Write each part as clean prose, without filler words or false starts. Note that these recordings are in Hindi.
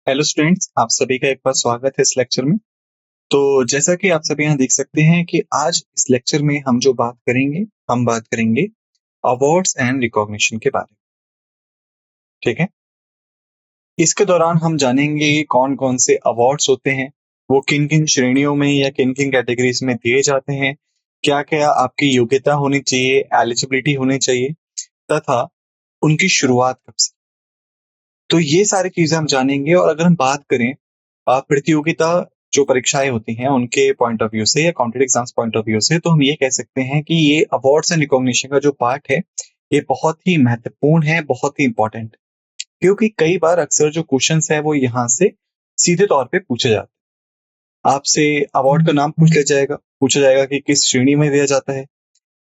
हेलो स्टूडेंट्स, आप सभी का एक बार स्वागत है इस लेक्चर में। तो जैसा कि आप सभी यहाँ देख सकते हैं कि आज इस लेक्चर में हम जो बात करेंगे, हम बात करेंगे अवार्ड्स एंड रिकॉग्निशन के बारे में। ठीक है, इसके दौरान हम जानेंगे कौन कौन से अवार्ड्स होते हैं, वो किन किन श्रेणियों में या किन किन कैटेगरीज में दिए जाते हैं, क्या क्या आपकी योग्यता होनी चाहिए, एलिजिबिलिटी होनी चाहिए, तथा उनकी शुरुआत कब से। तो ये सारी चीजें हम जानेंगे। और अगर हम बात करें प्रतियोगिता जो परीक्षाएं होती हैं उनके पॉइंट ऑफ व्यू से या competitive exams point of view से, तो हम ये कह सकते हैं कि ये अवार्ड्स एंड रिकॉग्निशन का जो पार्ट है ये बहुत ही महत्वपूर्ण है, बहुत ही इंपॉर्टेंट। क्योंकि कई बार अक्सर जो क्वेश्चंस है वो यहाँ से सीधे तौर पे पूछे जाते हैं। आपसे अवार्ड का नाम पूछा जाएगा कि किस श्रेणी में दिया जाता है।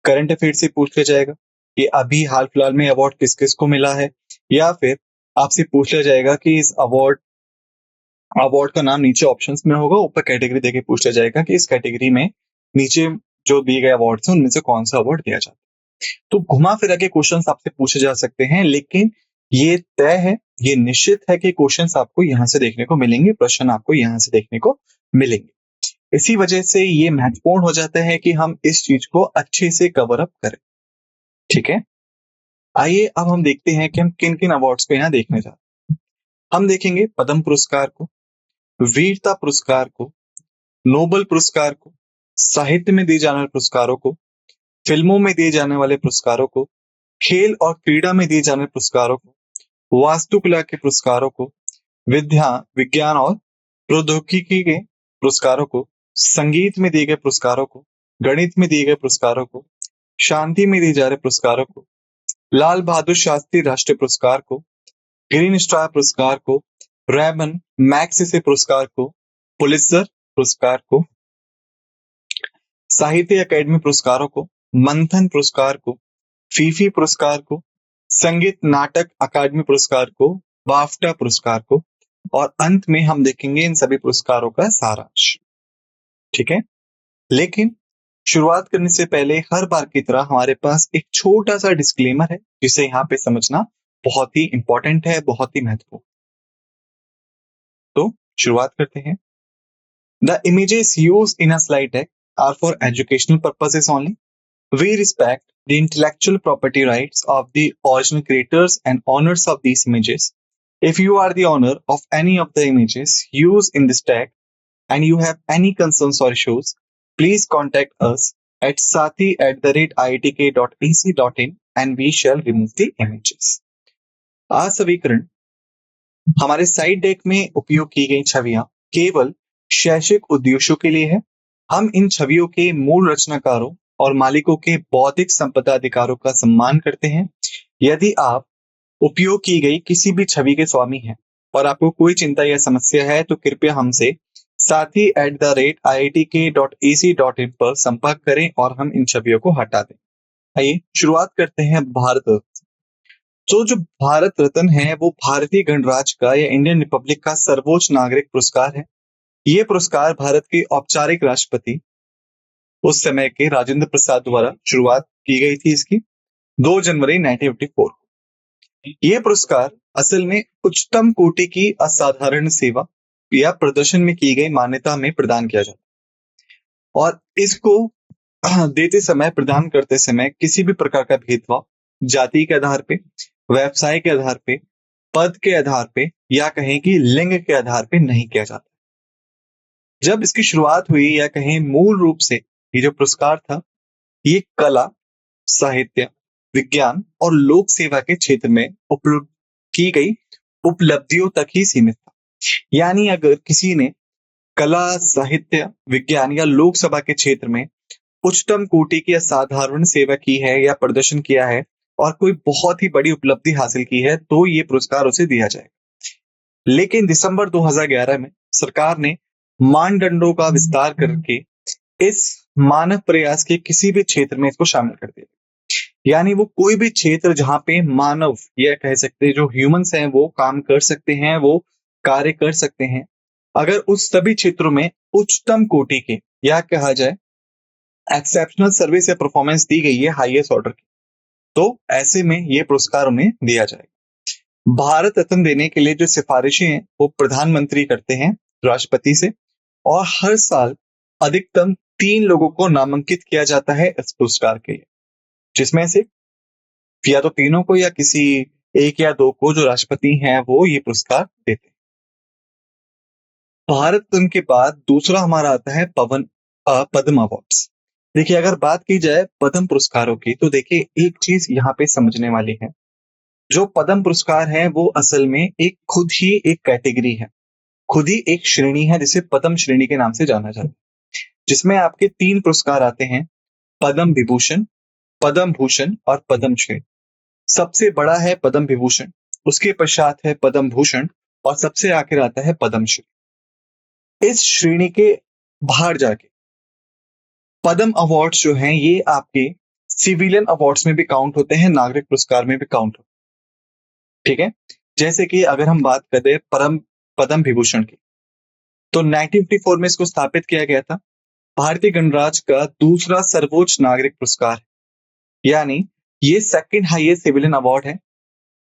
करंट अफेयर से पूछ लिया जाएगा कि अभी हाल फिलहाल में अवार्ड किस किस को मिला है, या फिर आपसे पूछ लिया जाएगा कि इस अवार्ड का नाम नीचे ऑप्शंस में होगा, ऊपर कैटेगरी देके पूछ लिया जाएगा कि इस कैटेगरी में नीचे जो दिए गए अवार्ड्स हैं उनमें से कौन सा अवार्ड दिया जाता है। तो घुमा फिरा के क्वेश्चंस आपसे पूछे जा सकते हैं, लेकिन ये तय है, ये निश्चित है कि क्वेश्चंस आपको यहाँ से देखने को मिलेंगे, प्रश्न आपको यहाँ से देखने को मिलेंगे। इसी वजह से ये महत्वपूर्ण हो जाता है कि हम इस चीज को अच्छे से कवर अप करें। ठीक है, आइए अब हम देखते हैं कि हम किन किन अवार्ड्स को यहाँ देखने जा रहे हैं। हम देखेंगे पद्म पुरस्कार को, वीरता पुरस्कार को, नोबल पुरस्कार को, साहित्य में दिए जाने वाले पुरस्कारों को, फिल्मों में दिए जाने वाले पुरस्कारों को, खेल और क्रीड़ा में दिए जाने वाले पुरस्कारों को, वास्तुकला के पुरस्कारों को, विज्ञान और प्रौद्योगिकी के पुरस्कारों को, संगीत में दिए गए पुरस्कारों को, गणित में दिए गए पुरस्कारों को, शांति में दिए जा रहे पुरस्कारों को, लाल बहादुर शास्त्री राष्ट्रीय पुरस्कार को, ग्रीन स्टार पुरस्कार को, रैमन मैग्सेसे पुरस्कार को, पुलित्जर पुरस्कार को, साहित्य अकादमी पुरस्कारों को, मंथन पुरस्कार को, फीफी पुरस्कार को, संगीत नाटक अकादमी पुरस्कार को, बाफ्टा पुरस्कार को, और अंत में हम देखेंगे इन सभी पुरस्कारों का सारांश। ठीक है, लेकिन शुरुआत करने से पहले हर बार की तरह हमारे पास एक छोटा सा डिस्क्लेमर है जिसे यहाँ पे समझना बहुत ही इंपॉर्टेंट है, बहुत ही महत्वपूर्ण। तो शुरुआत करते हैं। The images used in a slide deck are for educational purposes only. We respect the intellectual property rights of the original creators and owners of these images. If you are the owner of any of the images used in this deck and you have any concerns or issues, please contact us at sathi@iitk.ac.in and we shall remove the images. असवीकरण हमारे साइड डेक में उपयोग की गई छवियां केवल शैक्षिक उद्देश्यों के लिए है। हम इन छवियों के मूल रचनाकारों और मालिकों के बौद्धिक संपदा अधिकारों का सम्मान करते हैं। यदि आप उपयोग की गई किसी भी छवि के स्वामी हैं और आपको कोई चिंता या समस्या है तो कृपया हमसे sathi@iitk.ac.in पर संपर्क करें और हम इन छवियों को हटा दें। आइए शुरुआत करते हैं भारत रत्न। तो जो भारत रत्न है वो भारतीय गणराज्य का या इंडियन रिपब्लिक का सर्वोच्च नागरिक पुरस्कार है। ये पुरस्कार भारत के औपचारिक राष्ट्रपति उस समय के राजेंद्र प्रसाद द्वारा शुरुआत की गई थी इसकी 2 जनवरी 1954। ये पुरस्कार असल में उच्चतम कोटि की असाधारण सेवा या प्रदर्शन में की गई मान्यता में प्रदान किया जाता है, और इसको देते समय, प्रदान करते समय किसी भी प्रकार का भेदभाव जाति के आधार पे, व्यवसाय के आधार पे, पद के आधार पे या कहें कि लिंग के आधार पे नहीं किया जाता। जब इसकी शुरुआत हुई या कहें मूल रूप से ये जो पुरस्कार था ये कला, साहित्य, विज्ञान और लोक सेवा के क्षेत्र में उपलब्ध की गई उपलब्धियों तक ही सीमित था। यानी अगर किसी ने कला, साहित्य, विज्ञान या लोक सेवा के क्षेत्र में उच्चतम कोटि की असाधारण सेवा की है या प्रदर्शन किया है और कोई बहुत ही बड़ी उपलब्धि हासिल की है तो ये पुरस्कार उसे दिया जाएगा। लेकिन दिसंबर 2011 में सरकार ने मानदंडों का विस्तार करके इस मानव प्रयास के किसी भी क्षेत्र में इसको शामिल कर दिया। यानी वो कोई भी क्षेत्र जहां पे मानव या कह सकते हैं जो ह्यूमंस हैं वो काम कर सकते हैं, वो कार्य कर सकते हैं, अगर उस सभी क्षेत्रों में उच्चतम कोटि के या कहा जाए एक्सेप्शनल सर्विस या परफॉर्मेंस दी गई है हाईएस्ट ऑर्डर की, तो ऐसे में ये पुरस्कार उन्हें दिया जाएगा। भारत रत्न देने के लिए जो सिफारिशें हैं वो प्रधानमंत्री करते हैं राष्ट्रपति से, और हर साल अधिकतम 3 लोगों को नामांकित किया जाता है इस पुरस्कार के लिए, जिसमें से या तो तीनों को या किसी एक या दो को जो राष्ट्रपति हैं वो ये पुरस्कार देते हैं। भारत रत्न के बाद दूसरा हमारा आता है पद्म अवार्ड्स। देखिए, अगर बात की जाए पद्म पुरस्कारों की, तो देखिए एक चीज यहाँ पे समझने वाली है। जो पद्म पुरस्कार है वो असल में खुद ही एक कैटेगरी है, खुद ही एक श्रेणी है जिसे पद्म श्रेणी के नाम से जाना जाता है, जिसमें आपके 3 पुरस्कार आते हैं, पद्म विभूषण, पद्म भूषण और पद्म श्री। सबसे बड़ा है पद्म विभूषण, उसके पश्चात है पद्म भूषण और सबसे आखिर आता है पद्म श्री। इस श्रेणी के बाहर जाके पद्म अवार्ड्स जो हैं ये आपके सिविलियन अवार्ड्स में भी काउंट होते हैं, नागरिक पुरस्कार में भी काउंट होते हैं। ठीक है, जैसे कि अगर हम बात करें पद्म विभूषण की, तो 1954 में इसको स्थापित किया गया था। भारतीय गणराज्य का दूसरा सर्वोच्च नागरिक पुरस्कार है, यानी ये सेकंड हाईएस्ट सिविलियन अवार्ड है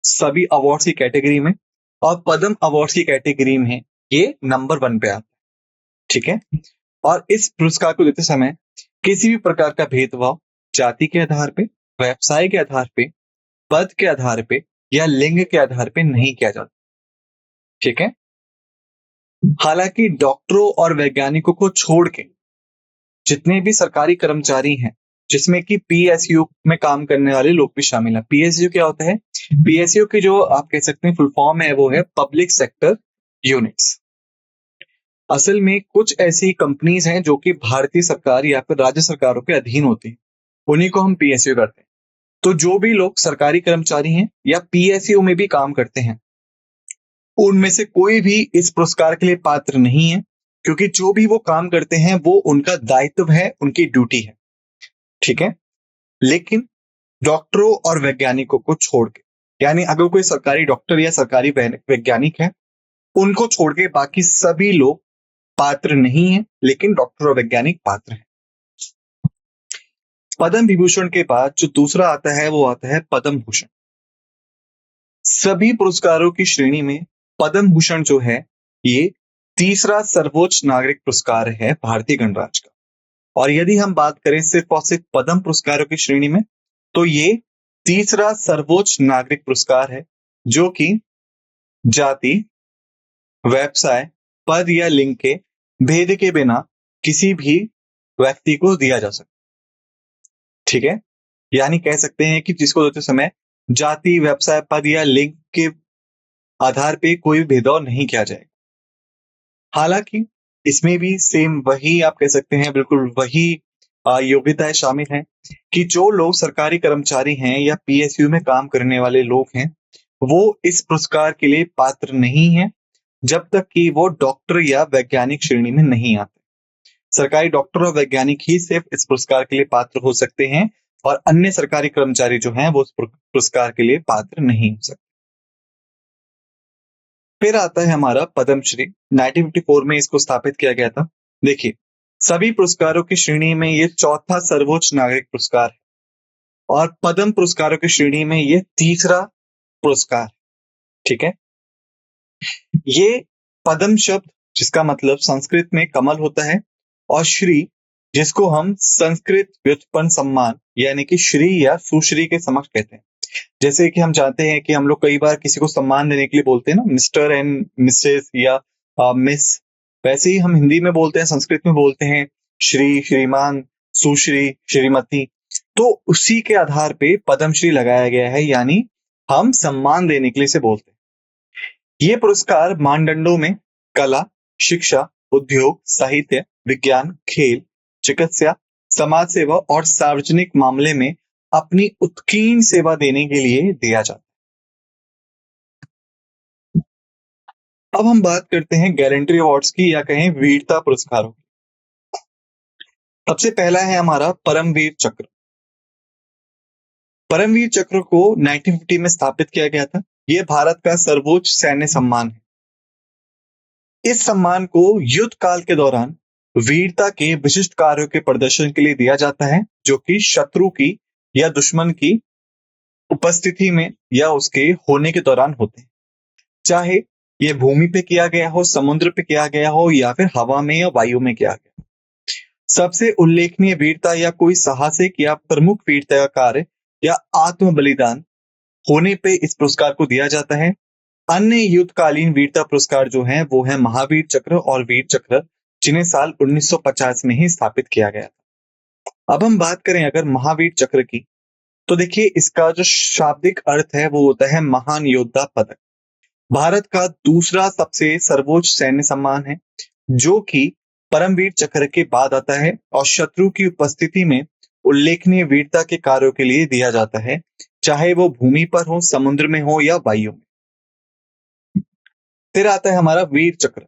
सभी अवार्ड्स की कैटेगरी में, और पद्म अवार्ड्स की कैटेगरी में ये नंबर 1 पे आता है। ठीक है, और इस पुरस्कार को देते समय किसी भी प्रकार का भेदभाव जाति के आधार पे, व्यवसाय के आधार पे, पद के आधार पे या लिंग के आधार पे नहीं किया जाता। ठीक है, हालांकि डॉक्टरों और वैज्ञानिकों को छोड़ के जितने भी सरकारी कर्मचारी हैं, जिसमें कि पीएसयू में काम करने वाले लोग भी शामिल हैं। पीएसयू क्या होता है? पीएसयू की जो आप कह सकते हैं फुल फॉर्म है वो है पब्लिक सेक्टर यूनिट्स। असल में कुछ ऐसी कंपनीज हैं जो कि भारतीय सरकार या फिर राज्य सरकारों के अधीन होती हैं, उन्हीं को हम पीएसयू करते हैं। तो जो भी लोग सरकारी कर्मचारी हैं या पीएसयू में भी काम करते हैं, उनमें से कोई भी इस पुरस्कार के लिए पात्र नहीं है, क्योंकि जो भी वो काम करते हैं वो उनका दायित्व है, उनकी ड्यूटी है। ठीक है, लेकिन डॉक्टरों और वैज्ञानिकों को छोड़ के, यानी अगर कोई सरकारी डॉक्टर या सरकारी वैज्ञानिक है, उनको छोड़ के बाकी सभी लोग पात्र नहीं है, लेकिन डॉक्टर और वैज्ञानिक पात्र हैं। पद्म विभूषण के बाद जो दूसरा आता है वो आता है पद्म भूषण। सभी पुरस्कारों की श्रेणी में पद्म भूषण जो है ये तीसरा सर्वोच्च नागरिक पुरस्कार है भारतीय गणराज्य का। और यदि हम बात करें सिर्फ और सिर्फ पद्म पुरस्कारों की श्रेणी में, तो ये तीसरा सर्वोच्च नागरिक पुरस्कार है जो कि जाति, व्यवसाय, पद या लिंग के भेद के बिना किसी भी व्यक्ति को दिया जा सकता। ठीक है, यानी कह सकते हैं कि जिसको देते समय जाति, व्यवसाय, पद या लिंग के आधार पे कोई भेदभाव नहीं किया जाएगा। हालांकि इसमें भी सेम वही आप कह सकते हैं, बिल्कुल वही योग्यताएं शामिल हैं कि जो लोग सरकारी कर्मचारी हैं या पीएसयू में काम करने वाले लोग हैं, वो इस पुरस्कार के लिए पात्र नहीं है जब तक कि वो डॉक्टर या वैज्ञानिक श्रेणी में नहीं आते। सरकारी डॉक्टर और वैज्ञानिक ही सिर्फ इस पुरस्कार के लिए पात्र हो सकते हैं, और अन्य सरकारी कर्मचारी जो हैं वो इस पुरस्कार के लिए पात्र नहीं हो सकते। फिर आता है हमारा पद्मश्री। 1954 में इसको स्थापित किया गया था। देखिए, सभी पुरस्कारों की श्रेणी में ये चौथा सर्वोच्च नागरिक पुरस्कार है, और पद्म पुरस्कारों की श्रेणी में ये तीसरा पुरस्कार। ठीक है, ये पद्म शब्द जिसका मतलब संस्कृत में कमल होता है, और श्री जिसको हम संस्कृत व्युत्पन्न सम्मान यानी कि श्री या सुश्री के समक्ष कहते हैं। जैसे कि हम जानते हैं कि हम लोग कई बार किसी को सम्मान देने के लिए बोलते हैं ना, मिस्टर एंड मिसेस या मिस, वैसे ही हम हिंदी में बोलते हैं, संस्कृत में बोलते हैं श्री, श्रीमान, सुश्री, श्रीमती। तो उसी के आधार पे पद्मश्री लगाया गया है, यानी हम सम्मान देने के लिए से बोलते हैं। ये पुरस्कार मानदंडों में कला, शिक्षा, उद्योग, साहित्य, विज्ञान, खेल, चिकित्सा, समाज सेवा और सार्वजनिक मामले में अपनी उत्कीर्ण सेवा देने के लिए दिया जाता है। अब हम बात करते हैं गैलेंट्री अवार्ड्स की, या कहें वीरता पुरस्कारों की। सबसे पहला है हमारा परमवीर चक्र। परमवीर चक्र को 1950 में स्थापित किया गया था। यह भारत का सर्वोच्च सैन्य सम्मान है। इस सम्मान को युद्ध काल के दौरान वीरता के विशिष्ट कार्यों के प्रदर्शन के लिए दिया जाता है, जो कि शत्रु की या दुश्मन की उपस्थिति में या उसके होने के दौरान होते हैं। चाहे ये भूमि पे किया गया हो, समुद्र पे किया गया हो या फिर हवा में या वायु में किया गया। सबसे उल्लेखनीय वीरता या कोई साहसिक या प्रमुख वीरता का कार्य या आत्म बलिदान होने पे इस पुरस्कार को दिया जाता है। अन्य युद्धकालीन वीरता पुरस्कार जो हैं वो है महावीर चक्र और वीर चक्र, जिन्हें साल 1950 में ही स्थापित किया गया था। अब हम बात करें अगर महावीर चक्र की, तो देखिए इसका जो शाब्दिक अर्थ है वो होता है महान योद्धा पदक। भारत का दूसरा सबसे सर्वोच्च सैन्य सम्मान है, जो कि परमवीर चक्र के बाद आता है और शत्रु की उपस्थिति में उल्लेखनीय वीरता के कार्यों के लिए दिया जाता है, चाहे वो भूमि पर हो, समुद्र में हो या वायु में। फिर आता है हमारा वीर चक्र।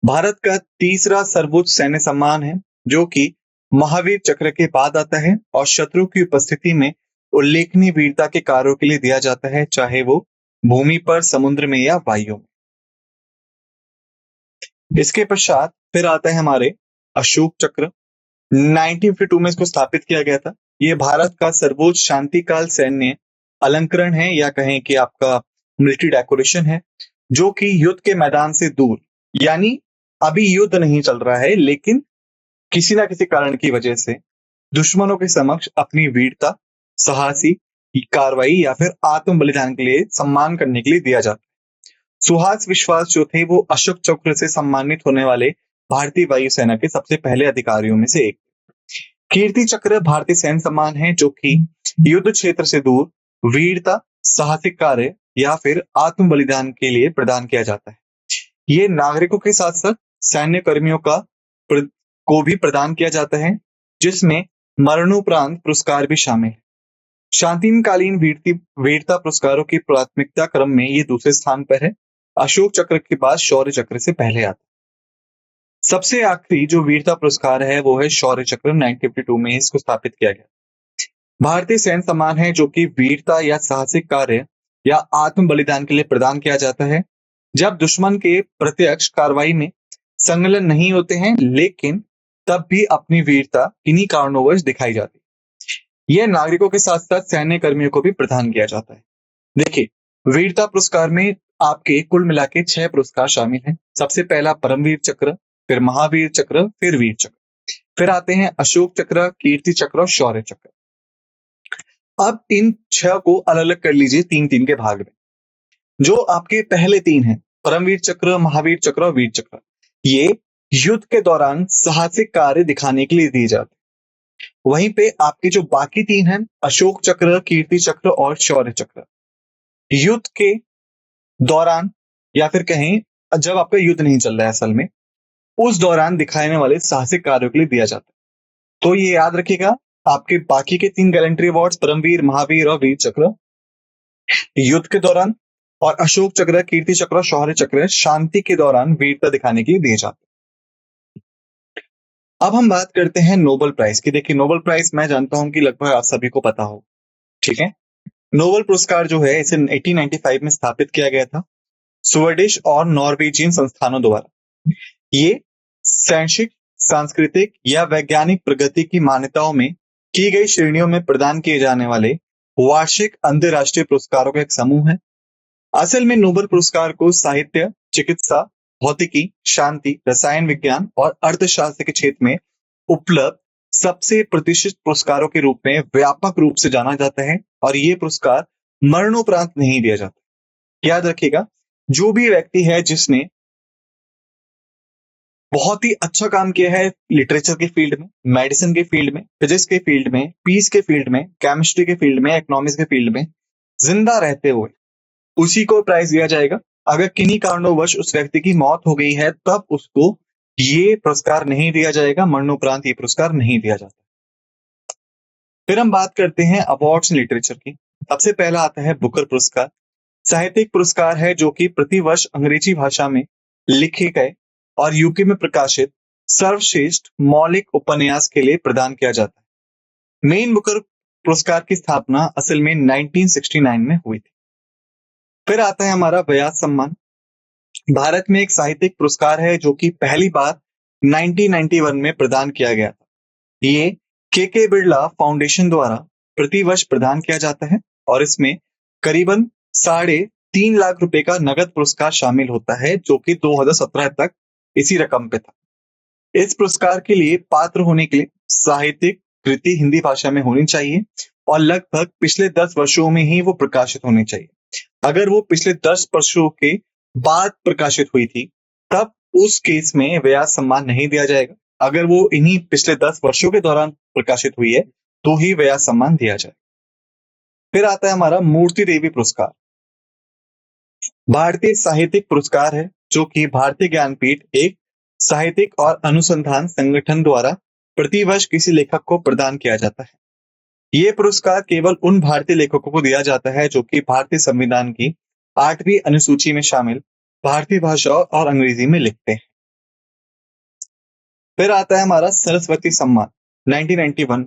भारत का तीसरा सर्वोच्च सैन्य सम्मान है, जो कि महावीर चक्र के बाद आता है और शत्रु की उपस्थिति में उल्लेखनीय वीरता के कार्यों के लिए दिया जाता है, चाहे वो भूमि पर, समुद्र में या वायु में। इसके पश्चात फिर आता है हमारे अशोक चक्र। 1952 में इसको स्थापित किया गया था। ये भारत का सर्वोच्च शांतिकाल सैन्य अलंकरण है या कहें कि आपका मिलिट्री डेकोरेशन है, जो कि युद्ध के मैदान से दूर, यानी अभी युद्ध नहीं चल रहा है लेकिन किसी ना किसी कारण की वजह से दुश्मनों के समक्ष अपनी वीरता, साहसी कार्रवाई या फिर आत्म बलिदान के लिए सम्मान करने के लिए दिया जाता है। सुहास विश्वास जो थे वो अशोक चक्र से सम्मानित होने वाले भारतीय वायुसेना के सबसे पहले अधिकारियों में से एक। कीर्ति चक्र भारतीय सैन्य सम्मान है, जो कि युद्ध क्षेत्र से दूर वीरता, साहसिक कार्य या फिर आत्म बलिदान के लिए प्रदान किया जाता है। ये नागरिकों के साथ साथ सैन्य कर्मियों को भी प्रदान किया जाता है, जिसमें मरणोपरांत पुरस्कार भी शामिल है। शांतिकालीन वीरता पुरस्कारों की प्राथमिकता क्रम में ये दूसरे स्थान पर है। अशोक चक्र के बाद शौर्य चक्र से पहले आता है। सबसे आखिरी जो वीरता पुरस्कार है वो है शौर्य चक्र। 1952 में इसको स्थापित किया गया। भारतीय सैन्य सम्मान है, जो कि वीरता या साहसिक कार्य या आत्म बलिदान के लिए प्रदान किया जाता है जब दुश्मन के प्रत्यक्ष कार्रवाई में संलग्न नहीं होते हैं, लेकिन तब भी अपनी वीरता किन्हीं कारणोंवश दिखाई जाती है। यह नागरिकों के साथ साथ सैन्य कर्मियों को भी प्रदान किया जाता है। देखिए, वीरता पुरस्कार में आपके कुल मिला के 6 पुरस्कार शामिल हैं। सबसे पहला परमवीर चक्र, फिर महावीर चक्र, फिर वीर चक्र, फिर आते हैं अशोक चक्र, कीर्ति चक्र और शौर्य चक्र। अब इन 6 को अलग अलग कर लीजिए 3-3 के भाग में। जो आपके पहले 3 हैं, परमवीर चक्र, महावीर चक्र और वीर चक्र, ये युद्ध के दौरान साहसिक कार्य दिखाने के लिए दिए जाते हैं। वहीं पे आपके जो बाकी 3 हैं, अशोक चक्र, कीर्ति चक्र और शौर्य चक्र, युद्ध के दौरान या फिर कहें जब आपका युद्ध नहीं चल रहा है असल में, उस दौरान दिखाने वाले साहसिक कार्यों के लिए दिया जाता है। तो ये याद रखिएगा, आपके बाकी के 3 गैलेंट्री अवार्ड्स परमवीर, महावीर और वीर चक्र युद्ध के दौरान, और अशोक चक्र, कीर्ति चक्र और शौर्य चक्र शांति के दौरान वीरता दिखाने के लिए दिए जाते हैं। अब हम बात करते हैं नोबेल प्राइज की। देखिए, नोबेल प्राइज मैं जानता हूं कि लगभग आप सभी को पता हो, ठीक है। नोबेल पुरस्कार जो है इसे 1895 में स्थापित किया गया था स्वीडिश और नॉर्वेजियन संस्थानों द्वारा। ये शैक्षिक, सांस्कृतिक या वैज्ञानिक प्रगति की मान्यताओं में की गई श्रेणियों में प्रदान किए जाने वाले वार्षिक अंतरराष्ट्रीय पुरस्कारों का एक समूह है। असल में नोबेल पुरस्कार को साहित्य, चिकित्सा, भौतिकी, शांति, रसायन विज्ञान और अर्थशास्त्र के क्षेत्र में उपलब्ध सबसे प्रतिष्ठित पुरस्कारों के रूप में व्यापक रूप से जाना जाता है और ये पुरस्कार मरणोपरांत नहीं दिया जाता। याद रखिएगा, जो भी व्यक्ति है जिसने बहुत ही अच्छा काम किया है लिटरेचर के फील्ड में, मेडिसिन के फील्ड में, फिजिक्स के फील्ड में, पीस के फील्ड में, केमिस्ट्री के फील्ड में, इकोनॉमिक्स के फील्ड में, जिंदा रहते हुए उसी को प्राइज दिया जाएगा। अगर किन्हीं कारणोंवश उस व्यक्ति की मौत हो गई है तब उसको ये पुरस्कार नहीं दिया जाएगा, मरणोपरांत ये पुरस्कार नहीं दिया जाता। फिर हम बात करते हैं अवार्ड्स इन लिटरेचर की। सबसे पहला आता है बुकर पुरस्कार। साहित्यिक पुरस्कार है जो कि प्रतिवर्ष अंग्रेजी भाषा में लिखे गए और यूके में प्रकाशित सर्वश्रेष्ठ मौलिक उपन्यास के लिए प्रदान किया जाता है। मेन बुकर पुरस्कार की स्थापना असल में 1969 में हुई थी। फिर आता है हमारा व्यास सम्मान। भारत में एक साहित्यिक पुरस्कार है जो कि पहली बार 1991 में प्रदान किया गया था। ये के बिरला फाउंडेशन द्वारा प्रतिवर्ष प्रदान किया जाता है और इसमें करीबन 3 लाख रुपए का नगद पुरस्कार शामिल होता है, जो कि 2017 तक इसी रकम पे था। इस पुरस्कार के लिए पात्र होने के लिए साहित्यिक कृति हिंदी भाषा में होनी चाहिए और लगभग पिछले 10 वर्षों में ही वो प्रकाशित होनी चाहिए। अगर वो पिछले 10 वर्षों के बाद प्रकाशित हुई थी, तब उस केस में व्यास सम्मान नहीं दिया जाएगा। अगर वो इन्हीं पिछले 10 वर्षों के दौरान प्रकाशित हुई है, तो ही व्यास सम्मान दिया जाए। फिर आता है हमारा मूर्ति देवी पुरस्कार। भारतीय साहित्यिक पुरस्कार है, जो कि भारतीय ज्ञानपीठ एक साहित्यिक और अनुसंधान संगठन द्वारा प्रतिवर्ष किसी लेखक को प्रदान किया जाता है। ये पुरस्कार केवल उन भारतीय लेखकों को दिया जाता है जो कि भारतीय संविधान की 8वीं अनुसूची में शामिल भारतीय भाषा और अंग्रेजी में लिखते हैं। फिर आता है हमारा सरस्वती सम्मान 1991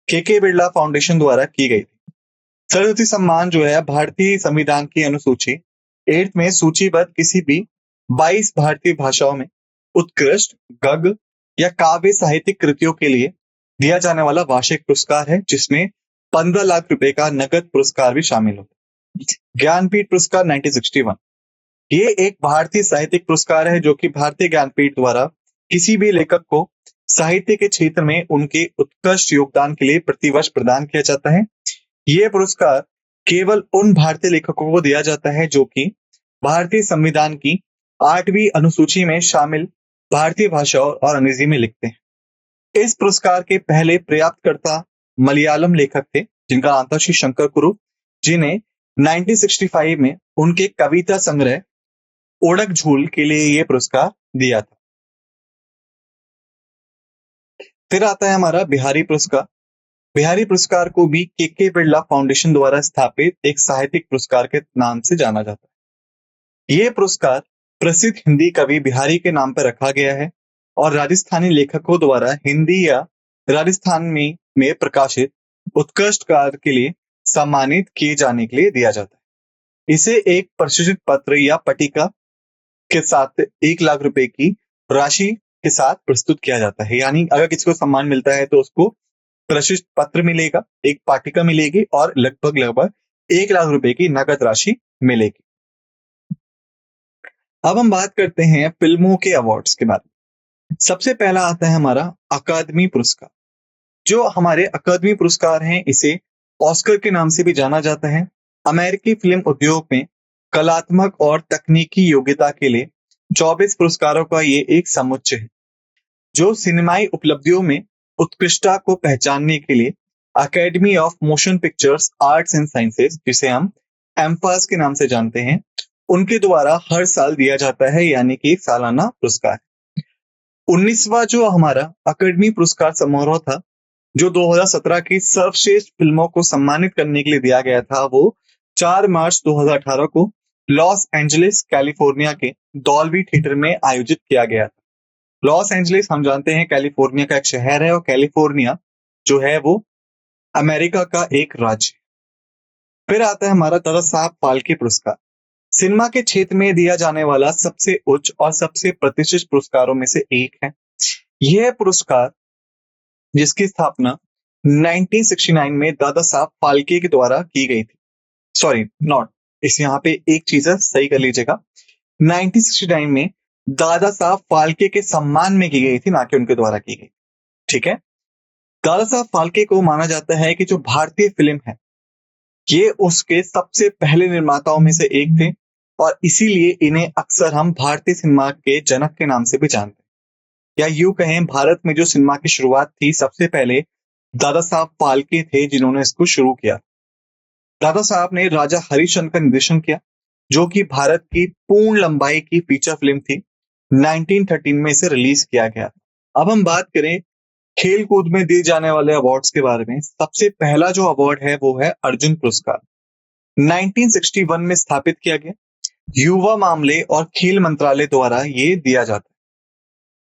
के बिरला फाउंडेशन द्वारा की गई थी। सरस्वती सम्मान जो है भारतीय संविधान की अनुसूची 8 में सूचीबद्ध किसी भी 22 भारतीय भाषाओं में उत्कृष्ट गद्य या काव्य साहित्यिक कृतियों के लिए दिया जाने वाला वार्षिक पुरस्कार है, जिसमें 15 लाख रुपए का नगद पुरस्कार भी शामिल होता है। ज्ञानपीठ पुरस्कार 1961 ये एक भारतीय साहित्यिक पुरस्कार है, जो कि भारतीय ज्ञानपीठ द्वारा किसी भी लेखक को साहित्य के क्षेत्र में उनके उत्कृष्ट योगदान के लिए प्रतिवर्ष प्रदान किया जाता है। यह पुरस्कार केवल उन भारतीय लेखकों को दिया जाता है जो कि भारतीय संविधान की 8वीं अनुसूची में शामिल भारतीय भाषा और अंग्रेजी में लिखते हैं। इस पुरस्कार के पहले प्राप्तकर्ता मलयालम लेखक थे, जिनका नाम था श्री शंकर कुरु, जिन्हें 1965 में उनके कविता संग्रह ओडक झूल के लिए यह पुरस्कार दिया था। फिर आता है हमारा बिहारी पुरस्कार। बिहारी पुरस्कार को भी के बिरला फाउंडेशन द्वारा स्थापित एक साहित्यिक पुरस्कार के नाम से जाना जाता है। यह पुरस्कार प्रसिद्ध हिंदी कवि बिहारी के नाम पर रखा गया है और राजस्थानी लेखकों द्वारा हिंदी या राजस्थान में प्रकाशित उत्कृष्ट कार्य के लिए सम्मानित किए जाने के लिए दिया जाता है। इसे एक प्रशस्ति पत्र या पट्टिका के साथ 1 लाख रुपए की राशि के साथ प्रस्तुत किया जाता है। यानी अगर किसी को सम्मान मिलता है तो उसको प्रशस्ति पत्र मिलेगा, एक पाटिका मिलेगी और लगभग 1 लाख रुपए की नकद राशि मिलेगी। अब हम बात करते हैं फिल्मों के अवार्ड्स के बारे में। सबसे पहला आता है हमारा अकादमी पुरस्कार। जो हमारे अकादमी पुरस्कार हैं, इसे ऑस्कर के नाम से भी जाना जाता है। अमेरिकी फिल्म उद्योग में कलात्मक और तकनीकी योग्यता के लिए 24 पुरस्कारों का ये एक समुच्चय है, जो सिनेमाई उपलब्धियों में उत्कृष्टता को पहचानने के लिए academy of motion pictures arts and sciences, जिसे हम एम्फास के नाम से जानते हैं, उनके द्वारा हर साल दिया जाता है, यानी कि एक सालाना पुरस्कार। 19वां जो हमारा अकादमी पुरस्कार समारोह था, जो 2017 की सर्वश्रेष्ठ फिल्मों को सम्मानित करने के लिए दिया गया था, वो 4 मार्च 2018 को लॉस एंजलिस कैलिफोर्निया के डॉल्बी थिएटर में आयोजित किया गया था। लॉस एंजलिस हम जानते हैं कैलिफोर्निया का एक शहर है और कैलिफोर्निया जो है वो अमेरिका का एक राज्य। फिर आता है हमारा दादा साहब फाल्के पुरस्कार। सिनेमा के क्षेत्र में दिया जाने वाला सबसे उच्च और सबसे प्रतिष्ठित पुरस्कारों में से एक है। यह पुरस्कार जिसकी स्थापना 1969 में दादा साहब फाल्के के द्वारा की गई थी। सॉरी नॉट, इस यहाँ पे एक चीज है, सही कर लीजिएगा। 1969 में दादा साहब फाल्के के सम्मान में की गई थी, ना कि उनके द्वारा की गई। ठीक है। दादा साहब फाल्के को माना जाता है कि जो भारतीय फिल्म है, ये उसके सबसे पहले निर्माताओं में से एक थे और इसीलिए इन्हें अक्सर हम भारतीय सिनेमा के जनक के नाम से भी जानते हैं। या यूं कहें, भारत में जो सिनेमा की शुरुआत थी, सबसे पहले दादा साहब फाल्के थे जिन्होंने इसको शुरू किया। दादा साहब ने राजा हरिश्चंद्र का निर्देशन किया, जो कि भारत की पूर्ण लंबाई की फीचर फिल्म थी। 1913 में इसे रिलीज किया गया। अब हम बात करें खेल कूद में दिए जाने वाले अवार्ड्स के बारे में। सबसे पहला जो अवार्ड है वो है अर्जुन पुरस्कार। 1961 में स्थापित किया गया। युवा मामले और खेल मंत्रालय द्वारा ये दिया जाता है,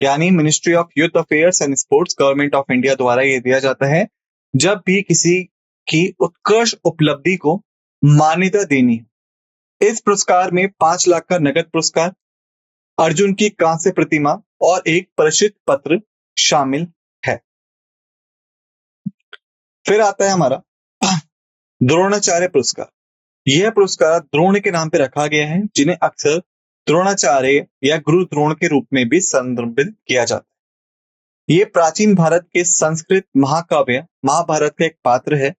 यानी ministry of youth affairs and sports, government of India द्वारा ये दिया जाता है जब भी किसी की उत्कृष्ट उपलब्धि को मान्यता देनी है। इस पुरस्कार में 5 लाख का नगद पुरस्कार, अर्जुन की कांस्य प्रतिमा और एक प्रसिद्ध पत्र शामिल है। फिर आता है हमारा द्रोणाचार्य पुरस्कार। यह पुरस्कार द्रोण के नाम पे रखा गया है, जिन्हें अक्सर द्रोणाचार्य या गुरु द्रोण के रूप में भी संदर्भित किया जाता है। ये प्राचीन भारत के संस्कृत महाकाव्य महाभारत का एक पात्र है,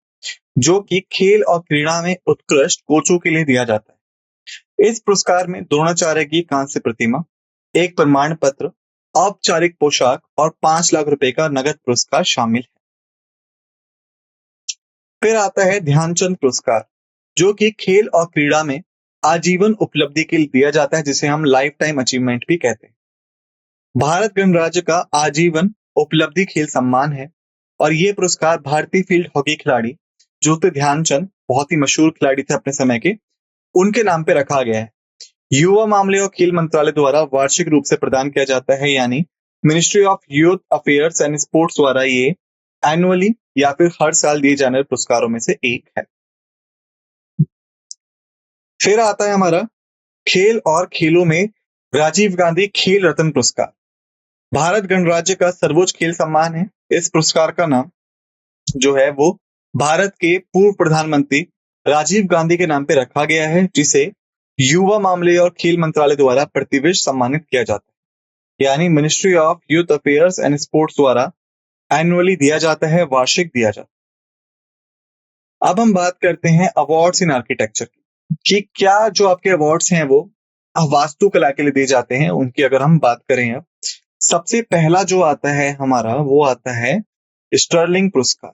जो कि खेल और क्रीड़ा में उत्कृष्ट कोचों के लिए दिया जाता है। इस पुरस्कार में द्रोणाचार्य की कांस्य प्रतिमा, एक प्रमाण पत्र, औपचारिक पोशाक और 5 लाख रुपए का नगद पुरस्कार शामिल है। फिर आता है ध्यानचंद पुरस्कार, जो कि खेल और क्रीड़ा में आजीवन उपलब्धि के लिए दिया जाता है, जिसे हम लाइफ टाइम अचीवमेंट भी कहते हैं। भारत गणराज्य का आजीवन उपलब्धि खेल सम्मान है और ये पुरस्कार भारतीय फील्ड हॉकी खिलाड़ी ज्योति ध्यानचंद, बहुत ही मशहूर खिलाड़ी थे अपने समय के, उनके नाम पे रखा गया है। युवा मामले और खेल मंत्रालय द्वारा वार्षिक रूप से प्रदान किया जाता है, यानी ministry of youth affairs and sports द्वारा ये एनुअली या फिर हर साल दिए जाने वाले पुरस्कारों में से एक है। फिर आता है हमारा खेल और खेलों में राजीव गांधी खेल रत्न पुरस्कार। भारत गणराज्य का सर्वोच्च खेल सम्मान है। इस पुरस्कार का नाम जो है वो भारत के पूर्व प्रधानमंत्री राजीव गांधी के नाम पे रखा गया है, जिसे युवा मामले और खेल मंत्रालय द्वारा प्रतिवर्ष सम्मानित किया जाता है, यानी ministry of youth affairs and sports द्वारा एनुअली दिया जाता है, वार्षिक दिया जाता है। अब हम बात करते हैं अवार्ड्स इन आर्किटेक्चर की, कि क्या जो आपके अवार्ड्स हैं वो वास्तुकला के लिए दिए जाते हैं। उनकी अगर हम बात करें, अब सबसे पहला जो आता है हमारा, वो आता है स्टर्लिंग पुरस्कार।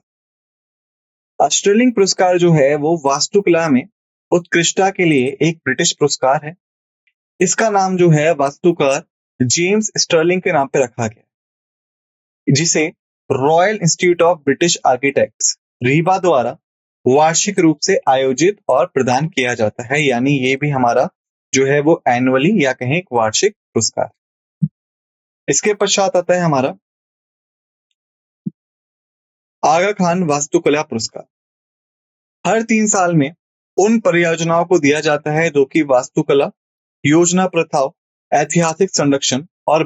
स्टर्लिंग पुरस्कार जो है वो वास्तुकला में उत्कृष्टता के लिए एक ब्रिटिश पुरस्कार है। इसका नाम जो है वास्तुकार जेम्स स्टर्लिंग के नाम पे रखा गया, जिसे royal institute of British architects Reeba द्वारा वार्षिक रूप से आयोजित और प्रदान किया जाता है, यानी ये भी हमारा जो है वो एनुअली या कहें एक वार्षिक पुरस्कार। इसके पश्चात आता है हमारा आगा खान वास्तुकला पुरस्कार। हर 3 साल में उन परियोजनाओं को दिया जाता है जो कि वास्तुकला, योजना प्रथाओं, ऐतिहासिक संरक्षण और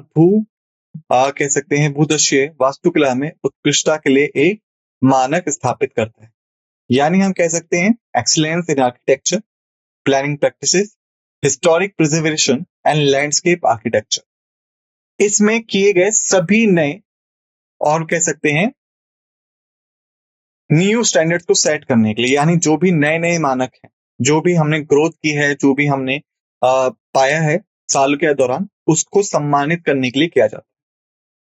कह सकते हैं भूदृश्य वास्तुकला में उत्कृष्टता के लिए एक मानक स्थापित करता है। यानी हम कह सकते हैं excellence in architecture, planning practices, historic preservation and landscape architecture. इसमें किए गए सभी नए और कह सकते हैं न्यू स्टैंडर्ड्स को सेट करने के लिए, यानी जो भी नए नए मानक हैं, जो भी हमने ग्रोथ की है, जो भी हमने पाया है साल के दौरान, उसको सम्मानित करने के लिए किया जाता है।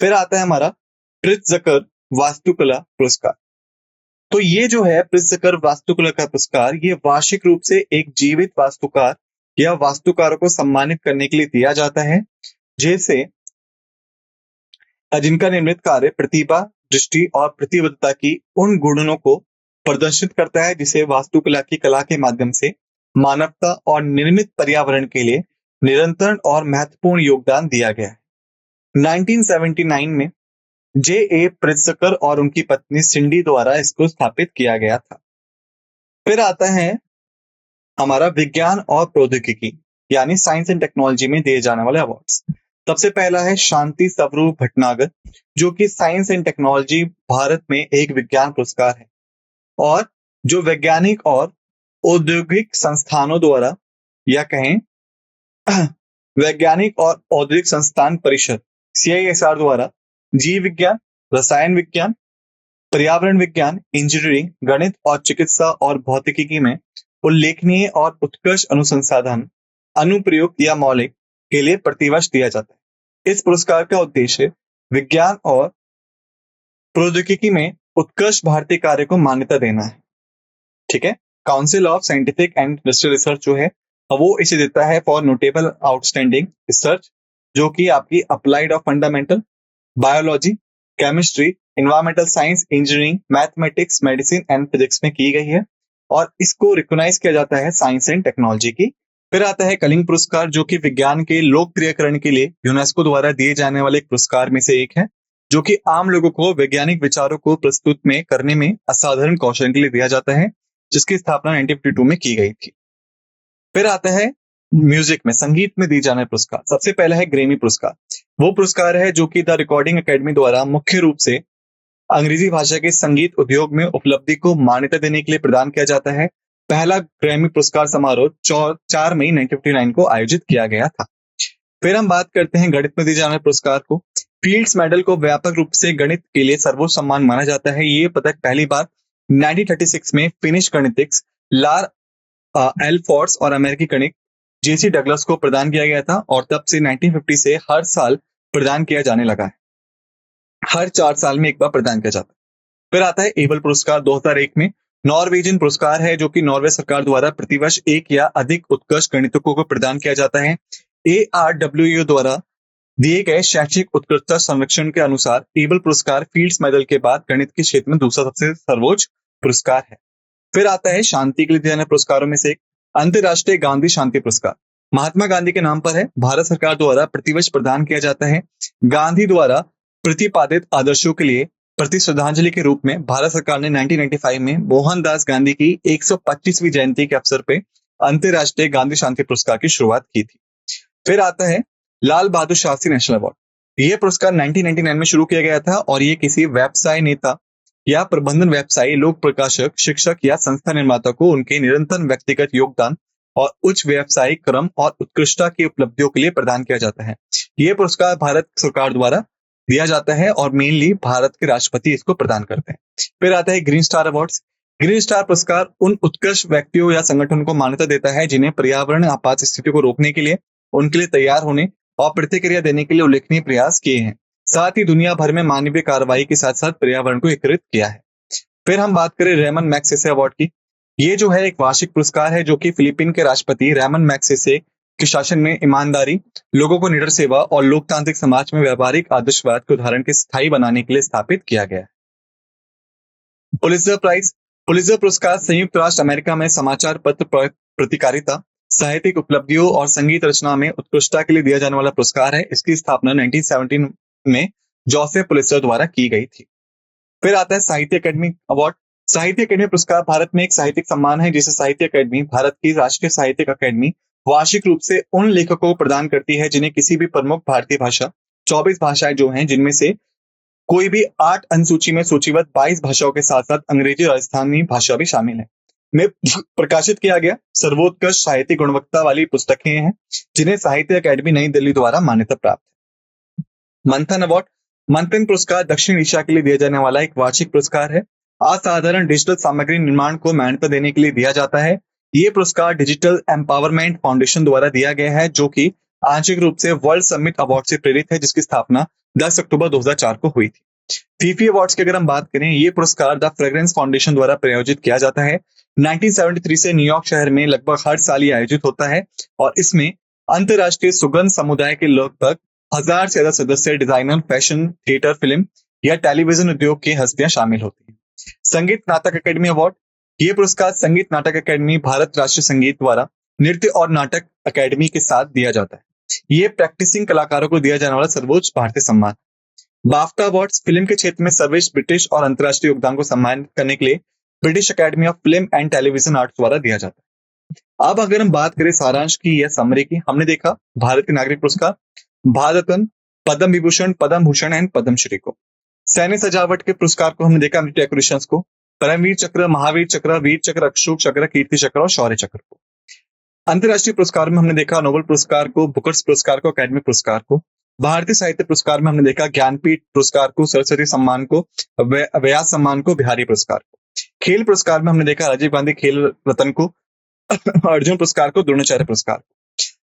फिर आता है हमारा प्रित्जकर वास्तुकला पुरस्कार। तो ये जो है प्रित्जकर वास्तुकला का पुरस्कार, ये वार्षिक रूप से एक जीवित वास्तुकार या वास्तुकारों को सम्मानित करने के लिए दिया जाता है, जैसे जिनका निर्मित कार्य प्रतिभा, दृष्टि और प्रतिबद्धता की उन गुणों को प्रदर्शित करता है, जिसे वास्तुकला की कला के माध्यम से मानवता और निर्मित पर्यावरण के लिए निरंतर और महत्वपूर्ण योगदान दिया गया है। 1979 में जे.ए. प्रित्जकर और उनकी पत्नी सिंडी द्वारा इसको स्थापित किया गया था। फिर आता है हमारा विज्ञान और प्रौद्योगिकी, यानी साइंस एंड टेक्नोलॉजी में दिए जाने वाले अवार्ड्स। सबसे पहला है शांति स्वरूप भटनागर, जो कि साइंस एंड टेक्नोलॉजी भारत में एक विज्ञान पुरस्कार है और जो वैज्ञानिक और औद्योगिक संस्थानों द्वारा या कहें वैज्ञानिक और औद्योगिक संस्थान परिषद CISR द्वारा जीव विज्ञान, रसायन विज्ञान, पर्यावरण विज्ञान, इंजीनियरिंग, गणित और चिकित्सा और भौतिकी में उल्लेखनीय और उत्कृष्ट अनुसंधान, अनुप्रयोग या मौलिक के लिए प्रतिवर्ष दिया जाता है। इस पुरस्कार का उद्देश्य विज्ञान और प्रौद्योगिकी में उत्कृष्ट भारतीय कार्य को मान्यता देना है। ठीक है, council of scientific and industrial research जो है वो इसे देता है फॉर नोटेबल आउटस्टैंडिंग रिसर्च, जो कि आपकी applied of fundamental biology, chemistry, environmental science, engineering, mathematics, medicine and physics में की गई है और इसको रिकॉग्नाइज किया जाता है साइंस एंड टेक्नोलॉजी की। फिर आता है कलिंग पुरस्कार, जो कि विज्ञान के लोकप्रियकरण के लिए यूनेस्को द्वारा दिए जाने वाले एक पुरस्कार में से एक है, जो कि आम लोगों को वैज्ञानिक विचारों को प्रस्तुत में करने में असाधारण कौशल के लिए दिया जाता है, जिसकी स्थापना 1952 में की गई थी। फिर आता है म्यूजिक में, संगीत में दिए जाने पुरस्कार। सबसे पहला है ग्रेमी पुरस्कार। वो पुरस्कार है जो कि द रिकॉर्डिंग एकेडमी द्वारा मुख्य रूप से अंग्रेजी भाषा के संगीत उद्योग में उपलब्धि को मान्यता देने के लिए प्रदान किया जाता है। पहला ग्रैमी पुरस्कार समारोह 4 मई 1959 को आयोजित किया गया था। फिर हम बात करते हैं गणित में दिए जाने वाले पुरस्कार को। फील्ड्स मेडल को व्यापक रूप से गणित के लिए सर्वोच्च सम्मान माना जाता है। ये पदक पहली बार 1936 में फिनिश गणितज्ञ लार एल फॉर्स और अमेरिकी गणित जेसी डगलस को प्रदान किया गया था और तब से 1950 से हर साल प्रदान किया जाने लगा है। हर 4 साल में एक बार प्रदान किया जाता है। फिर आता है एबल पुरस्कार 2001 में। नॉर्वेजियन पुरस्कार है जो कि नॉर्वे सरकार द्वारा प्रतिवर्ष एक या अधिक उत्कृष्ट गणितज्ञों को प्रदान किया जाता है। ARWU द्वारा दिए गए शैक्षिक उत्कृष्टता संरक्षण के अनुसार एबल पुरस्कार फील्ड्स मेडल के बाद गणित के क्षेत्र में दूसरा सबसे सर्वोच्च पुरस्कार है। फिर आता है शांति के लिए दिए जाने पुरस्कारों में से एक अंतर्राष्ट्रीय गांधी शांति पुरस्कार। महात्मा गांधी के नाम पर है। भारत सरकार द्वारा प्रतिवर्ष प्रदान किया जाता है। गांधी द्वारा प्रतिपादित आदर्शों के लिए प्रति श्रद्धांजलि के रूप में भारत सरकार ने 1995 में मोहनदास गांधी की 125वीं जयंती के अवसर पर अंतर्राष्ट्रीय गांधी शांति पुरस्कार की शुरुआत की थी। फिर आता है लाल बहादुर शास्त्री नेशनल अवार्ड। यह पुरस्कार 1999 में शुरू किया गया था और ये किसी व्यवसाय नेता या प्रबंधन व्यवसायी, लोक प्रकाशक, शिक्षक या संस्था निर्माता को उनके निरंतर व्यक्तिगत योगदान और उच्च व्यवसायिक क्रम और उत्कृष्टता की उपलब्धियों के लिए प्रदान किया जाता है। यह पुरस्कार भारत सरकार द्वारा दिया जाता है और मेनली भारत के राष्ट्रपति इसको प्रदान करते हैं। फिर आता है green star awards. Green star पुरस्कार उन उत्कृष्ट व्यक्तियों या संगठनों को मान्यता देता है जिन्हें पर्यावरण आपात स्थितियों को रोकने के लिए, उनके लिए तैयार होने और प्रतिक्रिया देने के लिए उल्लेखनीय प्रयास किए हैं। साथ ही दुनिया भर में मानवीय कार्रवाई के साथ साथ पर्यावरण को एकीकृत किया है। फिर हम बात करें रेमन मैग्सेसे अवार्ड की। ये जो है एक वार्षिक पुरस्कार है जो कि फिलीपीन के राष्ट्रपति रेमन मैग्सेसे के शासन में ईमानदारी, लोगों को निडर सेवा और लोकतांत्रिक समाज में व्यावहारिक आदर्शवाद के उदाहरण के स्थायी बनाने के लिए स्थापित किया गया है। Pulitzer prize. पुलित्जर पुरस्कार संयुक्त राष्ट्र अमेरिका में समाचार पत्र पत्रकारिता, साहित्यिक उपलब्धियों और संगीत रचना में उत्कृष्टता के लिए दिया जाने वाला पुरस्कार है। इसकी स्थापना 1917 में जोसेफ पुलित्जर द्वारा की गई थी। फिर आता है साहित्य अकादमी अवार्ड। साहित्य अकादमी पुरस्कार भारत में एक साहित्यिक सम्मान है जिसे साहित्य अकादमी, भारत की राष्ट्रीय साहित्यिक अकादमी, वार्षिक रूप से उन लेखकों को प्रदान करती है जिन्हें किसी भी प्रमुख भारतीय भाषा, 24 भाषाएं जो हैं जिनमें से कोई भी 8 अनुसूची में सूचीबद्ध 22 भाषाओं के साथ साथ अंग्रेजी, राजस्थानी भाषा भी शामिल है, में प्रकाशित किया गया सर्वोत्कृष्ट साहित्यिक गुणवत्ता वाली पुस्तकें हैं जिन्हें साहित्य अकादमी नई दिल्ली द्वारा मान्यता प्राप्त है। मंथन अवार्ड। मंथन पुरस्कार दक्षिण एशिया के लिए दिया जाने वाला एक वार्षिक पुरस्कार है। असाधारण डिजिटल सामग्री निर्माण को मान्यता देने के लिए दिया जाता है। ये पुरस्कार डिजिटल एम्पावरमेंट फाउंडेशन द्वारा दिया गया है जो कि आंशिक रूप से वर्ल्ड समिट अवार्ड से प्रेरित है जिसकी स्थापना 10 अक्टूबर 2004 को हुई थी। फीफी अवार्ड्स की अगर हम बात करें, ये पुरस्कार द फ्रेग्रेंस फाउंडेशन द्वारा प्रायोजित किया जाता है। 1973 से न्यूयॉर्क शहर में लगभग हर साल ये आयोजित होता है और इसमें अंतर्राष्ट्रीय सुगंध समुदाय के लगभग 1000 से ज्यादा सदस्य, डिजाइनर, फैशन, थिएटर, फिल्म या टेलीविजन उद्योग की हस्तियां शामिल होती हैं। संगीत नाटक अकादमी अवार्ड। ये पुरस्कार संगीत नाटक अकादमी, भारत राष्ट्रीय संगीत द्वारा नृत्य और नाटक अकादमी के साथ दिया जाता है। ये प्रैक्टिसिंग कलाकारों को दिया जाने वाला सर्वोच्च भारतीय सम्मान। बाफ्टा अवार्ड्स फिल्म के क्षेत्र में सर्वश्रेष्ठ ब्रिटिश और अंतर्राष्ट्रीय योगदान को सम्मानित करने के लिए British academy of film and television arts द्वारा दिया जाता है। अब अगर हम बात करें सारांश की या समरी की, हमने देखा भारतीय नागरिक पुरस्कार, भारत रत्न, पद्म विभूषण, पद्म भूषण एंड पद्मश्री को। सैन्य सजावट के पुरस्कार को हमने देखा, डेकोरेशंस को, परमवीर चक्र, महावीर चक्र, वीर चक्र, अशोक चक्र, कीर्ति चक्र और शौर्य चक्र को। अंतर्राष्ट्रीय पुरस्कार में हमने देखा नोबेल पुरस्कार को, बुकर्स पुरस्कार को, अकादमी पुरस्कार को। भारतीय साहित्य पुरस्कार में हमने देखा ज्ञानपीठ पुरस्कार को, सरस्वती सम्मान को, व्यास सम्मान को, बिहारी पुरस्कार को। खेल पुरस्कार में हमने देखा राजीव गांधी खेल रत्न को, अर्जुन पुरस्कार को, द्रोणाचार्य पुरस्कार को।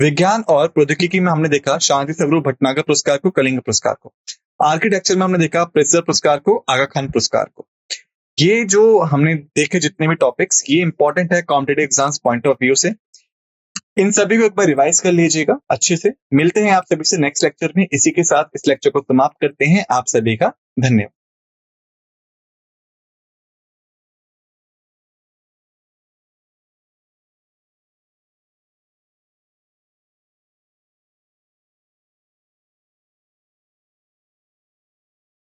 विज्ञान और प्रौद्योगिकी में हमने देखा शांति स्वरूप भटनागर पुरस्कार को, कलिंग पुरस्कार को। आर्किटेक्चर में हमने देखा प्रित्जर पुरस्कार को, आगा खान पुरस्कार को। ये जो हमने देखे जितने भी टॉपिक्स, ये इंपॉर्टेंट है competitive exams point of view से। इन सभी को एक बार रिवाइज कर लीजिएगा अच्छे से। मिलते हैं आप सभी से नेक्स्ट लेक्चर में। इसी के साथ इस लेक्चर को समाप्त करते हैं। आप सभी का धन्यवाद।